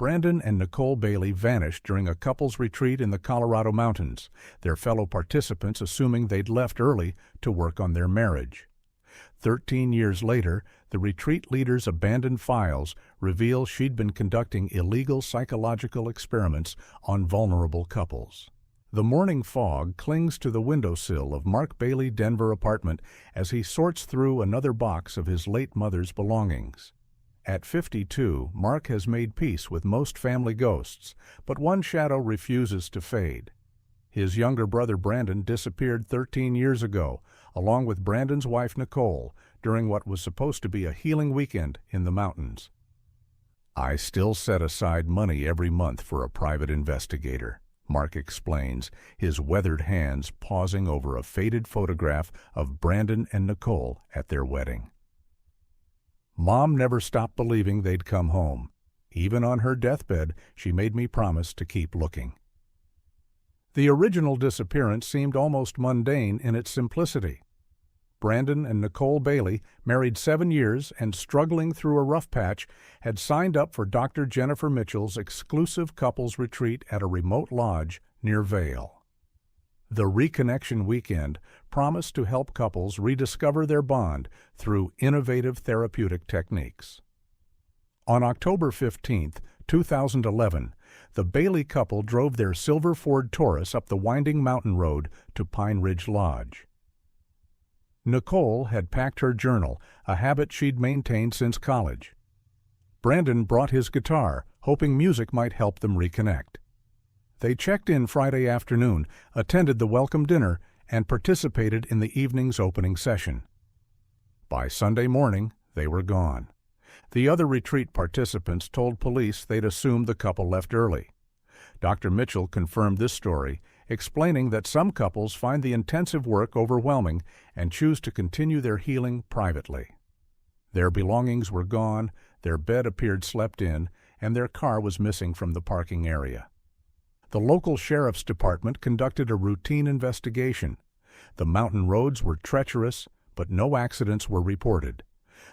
Brandon and Nicole Bailey vanished during a couple's retreat in the Colorado mountains, their fellow participants assuming they'd left early to work on their marriage. 13 years later, the retreat leader's abandoned files reveal she'd been conducting illegal psychological experiments on vulnerable couples. The morning fog clings to the windowsill of Mark Bailey's Denver apartment as he sorts through another box of his late mother's belongings. At 52, Mark has made peace with most family ghosts, but one shadow refuses to fade. His younger brother Brandon disappeared 13 years ago, along with Brandon's wife Nicole, during what was supposed to be a healing weekend in the mountains. "I still set aside money every month for a private investigator," Mark explains, his weathered hands pausing over a faded photograph of Brandon and Nicole at their wedding. "Mom never stopped believing they'd come home. Even on her deathbed, she made me promise to keep looking." The original disappearance seemed almost mundane in its simplicity. Brandon and Nicole Bailey, married 7 years and struggling through a rough patch, had signed up for Dr. Jennifer Mitchell's exclusive couples retreat at a remote lodge near Vail. The Reconnection Weekend promised to help couples rediscover their bond through innovative therapeutic techniques. On October 15, 2011, the Bailey couple drove their silver Ford Taurus up the winding mountain road to Pine Ridge Lodge. Nicole had packed her journal, a habit she'd maintained since college. Brandon brought his guitar, hoping music might help them reconnect. They checked in Friday afternoon, attended the welcome dinner, and participated in the evening's opening session. By Sunday morning, they were gone. The other retreat participants told police they'd assumed the couple left early. Dr. Mitchell confirmed this story, explaining that some couples find the intensive work overwhelming and choose to continue their healing privately. Their belongings were gone, their bed appeared slept in, and their car was missing from the parking area. The local sheriff's department conducted a routine investigation. The mountain roads were treacherous, but no accidents were reported.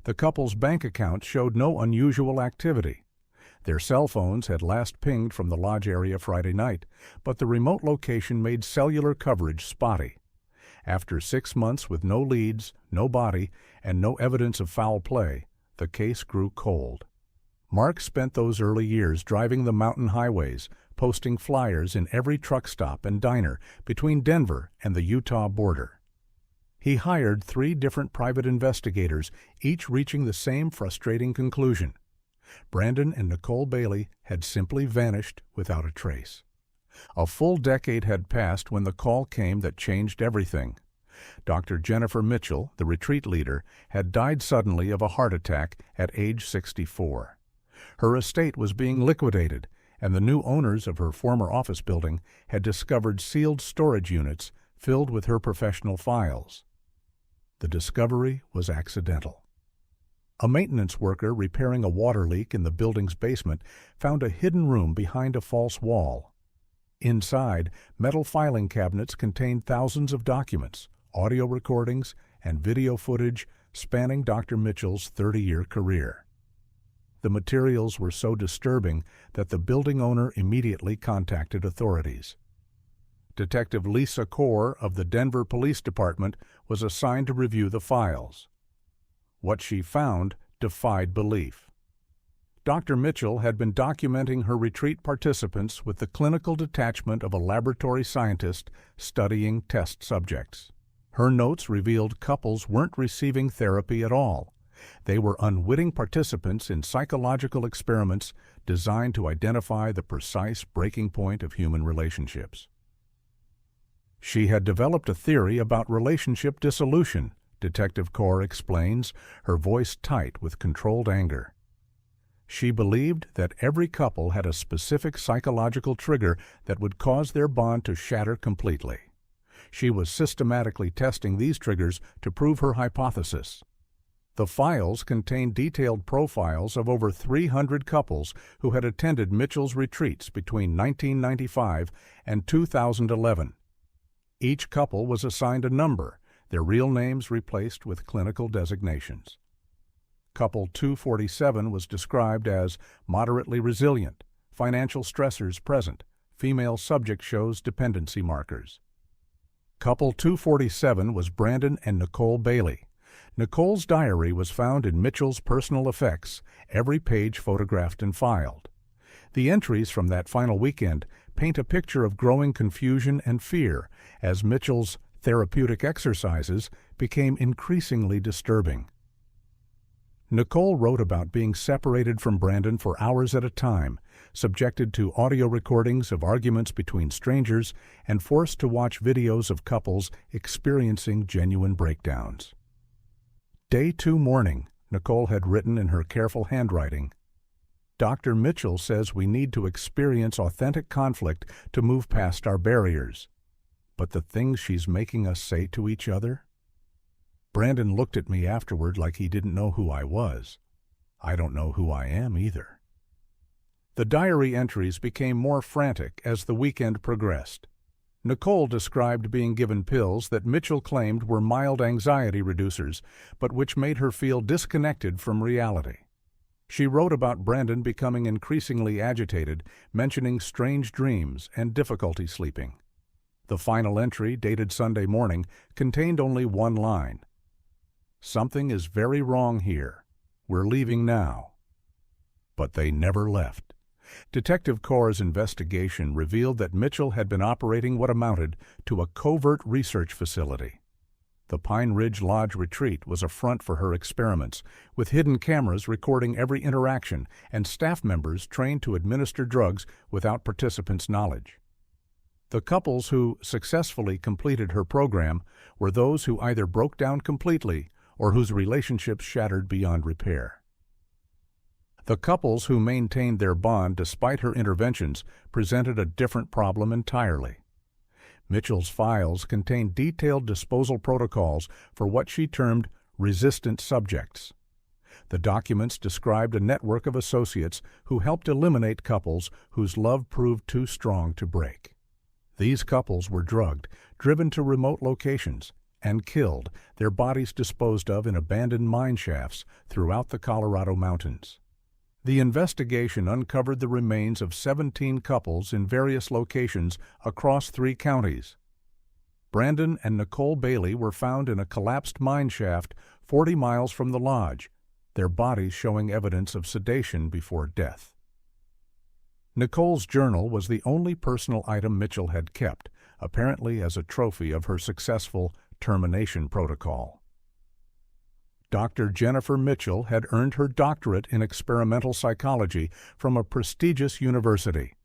The couple's bank accounts showed no unusual activity. Their cell phones had last pinged from the lodge area Friday night, but the remote location made cellular coverage spotty. After 6 months with no leads, no body, and no evidence of foul play, the case grew cold. Mark spent those early years driving the mountain highways, posting flyers in every truck stop and diner between Denver and the Utah border. He hired 3 different private investigators, each reaching the same frustrating conclusion. Brandon and Nicole Bailey had simply vanished without a trace. A full decade had passed when the call came that changed everything. Dr. Jennifer Mitchell, the retreat leader, had died suddenly of a heart attack at age 64. Her estate was being liquidated, and the new owners of her former office building had discovered sealed storage units filled with her professional files. The discovery was accidental. A maintenance worker repairing a water leak in the building's basement found a hidden room behind a false wall. Inside, metal filing cabinets contained thousands of documents, audio recordings, and video footage spanning Dr. Mitchell's 30-year career. The materials were so disturbing that the building owner immediately contacted authorities. Detective Lisa Corr of the Denver Police Department was assigned to review the files. What she found defied belief. Dr. Mitchell had been documenting her retreat participants with the clinical detachment of a laboratory scientist studying test subjects. Her notes revealed couples weren't receiving therapy at all. They were unwitting participants in psychological experiments designed to identify the precise breaking point of human relationships. She had developed a theory about relationship dissolution, Detective Corr explains, her voice tight with controlled anger. She believed that every couple had a specific psychological trigger that would cause their bond to shatter completely. She was systematically testing these triggers to prove her hypothesis. The files contained detailed profiles of over 300 couples who had attended Mitchell's retreats between 1995 and 2011. Each couple was assigned a number, their real names replaced with clinical designations. Couple 247 was described as moderately resilient, financial stressors present. Female subject shows dependency markers. Couple 247 was Brandon and Nicole Bailey. Nicole's diary was found in Mitchell's personal effects, every page photographed and filed. The entries from that final weekend paint a picture of growing confusion and fear as Mitchell's therapeutic exercises became increasingly disturbing. Nicole wrote about being separated from Brandon for hours at a time, subjected to audio recordings of arguments between strangers, and forced to watch videos of couples experiencing genuine breakdowns. Day 2 morning, Nicole had written in her careful handwriting, "Dr. Mitchell says we need to experience authentic conflict to move past our barriers. But the things she's making us say to each other?" Brandon looked at me afterward like he didn't know who I was. I don't know who I am either. The diary entries became more frantic as the weekend progressed. Nicole described being given pills that Mitchell claimed were mild anxiety reducers, but which made her feel disconnected from reality. She wrote about Brandon becoming increasingly agitated, mentioning strange dreams and difficulty sleeping. The final entry, dated Sunday morning, contained only one line. "Something is very wrong here. We're leaving now." But they never left. Detective Corps' investigation revealed that Mitchell had been operating what amounted to a covert research facility. The Pine Ridge Lodge retreat was a front for her experiments, with hidden cameras recording every interaction and staff members trained to administer drugs without participants' knowledge. The couples who successfully completed her program were those who either broke down completely or whose relationships shattered beyond repair. The couples who maintained their bond despite her interventions presented a different problem entirely. Mitchell's files contained detailed disposal protocols for what she termed resistant subjects. The documents described a network of associates who helped eliminate couples whose love proved too strong to break. These couples were drugged, driven to remote locations, and killed, their bodies disposed of in abandoned mine shafts throughout the Colorado mountains. The investigation uncovered the remains of 17 couples in various locations across 3 counties. Brandon and Nicole Bailey were found in a collapsed mine shaft 40 miles from the lodge, their bodies showing evidence of sedation before death. Nicole's journal was the only personal item Mitchell had kept, apparently as a trophy of her successful termination protocol. Dr. Jennifer Mitchell had earned her doctorate in experimental psychology from a prestigious university,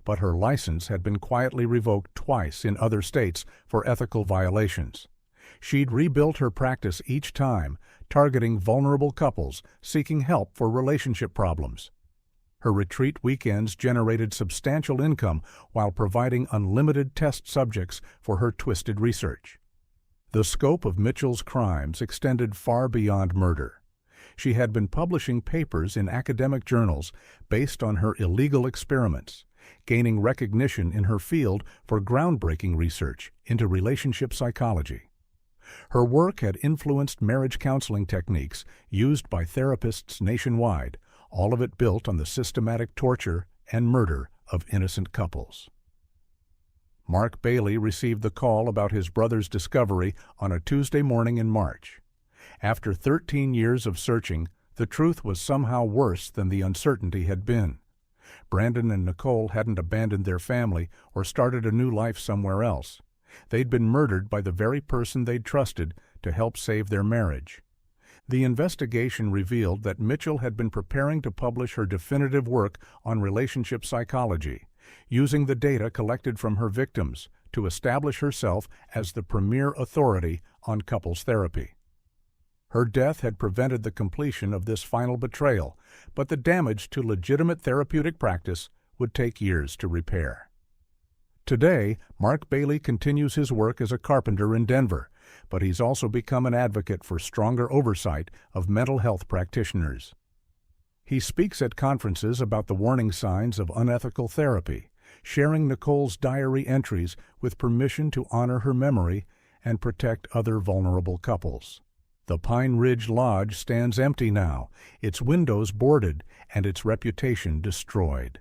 but her license had been quietly revoked twice in other states for ethical violations. She'd rebuilt her practice each time, targeting vulnerable couples seeking help for relationship problems. Her retreat weekends generated substantial income while providing unlimited test subjects for her twisted research. The scope of Mitchell's crimes extended far beyond murder. She had been publishing papers in academic journals based on her illegal experiments, gaining recognition in her field for groundbreaking research into relationship psychology. Her work had influenced marriage counseling techniques used by therapists nationwide, all of it built on the systematic torture and murder of innocent couples. Mark Bailey received the call about his brother's discovery on a Tuesday morning in March. After 13 years of searching, the truth was somehow worse than the uncertainty had been. Brandon and Nicole hadn't abandoned their family or started a new life somewhere else. They'd been murdered by the very person they'd trusted to help save their marriage. The investigation revealed that Mitchell had been preparing to publish her definitive work on relationship psychology, using the data collected from her victims to establish herself as the premier authority on couples therapy. Her death had prevented the completion of this final betrayal, but the damage to legitimate therapeutic practice would take years to repair. Today, Mark Bailey continues his work as a carpenter in Denver, but he's also become an advocate for stronger oversight of mental health practitioners. He speaks at conferences about the warning signs of unethical therapy, sharing Nicole's diary entries with permission to honor her memory and protect other vulnerable couples. The Pine Ridge Lodge stands empty now, its windows boarded and its reputation destroyed.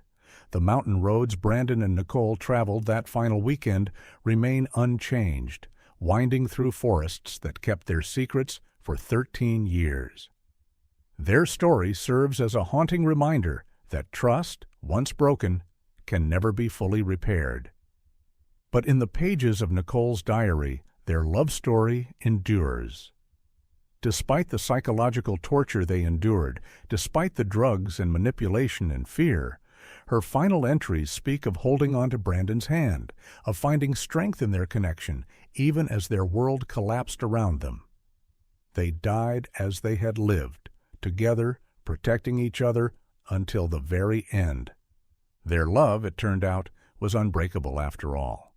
The mountain roads Brandon and Nicole traveled that final weekend remain unchanged, winding through forests that kept their secrets for 13 years. Their story serves as a haunting reminder that trust, once broken, can never be fully repaired. But in the pages of Nicole's diary, their love story endures. Despite the psychological torture they endured, despite the drugs and manipulation and fear, her final entries speak of holding on to Brandon's hand, of finding strength in their connection, even as their world collapsed around them. They died as they had lived, together, protecting each other until the very end. Their love, it turned out, was unbreakable after all.